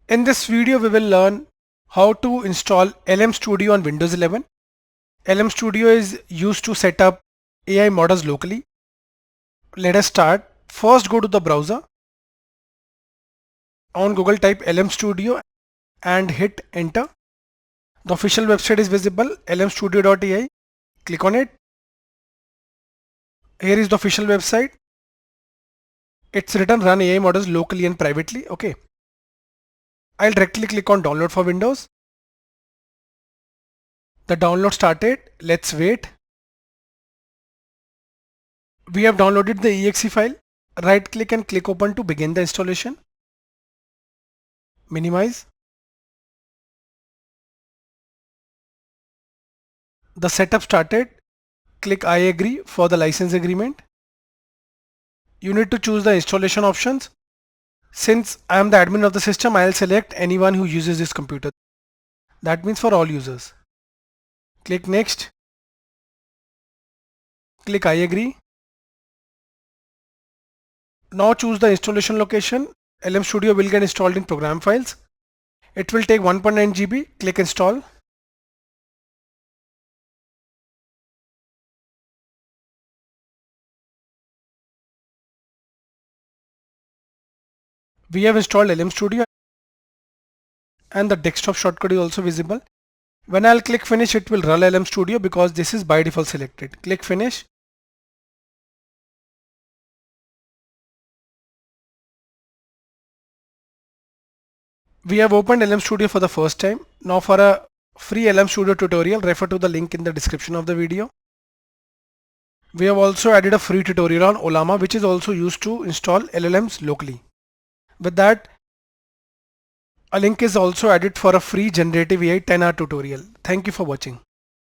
In this video, we will learn how to install LM Studio on Windows 11. LM Studio is used to set up AI models locally. Let us start. First, go to the browser. On Google, type LM Studio and hit enter. The official website is visible, lmstudio.ai. Click on it. Here is the official website. It's written run AI models locally and privately. Okay. I'll directly click on download for Windows. The download started. Let's wait. We have downloaded the exe file. Right click and click open to begin the installation. Minimize. The setup started. Click I agree for the license agreement. You need to choose the installation options. Since I am the admin of the system, I'll select anyone who uses this computer. That means for all users. Click next. Click I agree. Now choose the installation location. LM Studio will get installed in program files. It will take 1.9 GB. Click install. We have installed LM Studio and the desktop shortcut is also visible. When I'll click finish, it will run LM Studio because this is by default selected. Click finish. We have opened LM Studio for the first time. Now for a free LM Studio tutorial, refer to the link in the description of the video. We have also added a free tutorial on Olama, which is also used to install LLMs locally. With that, a link is also added for a free generative AI 10-hour tutorial. Thank you for watching.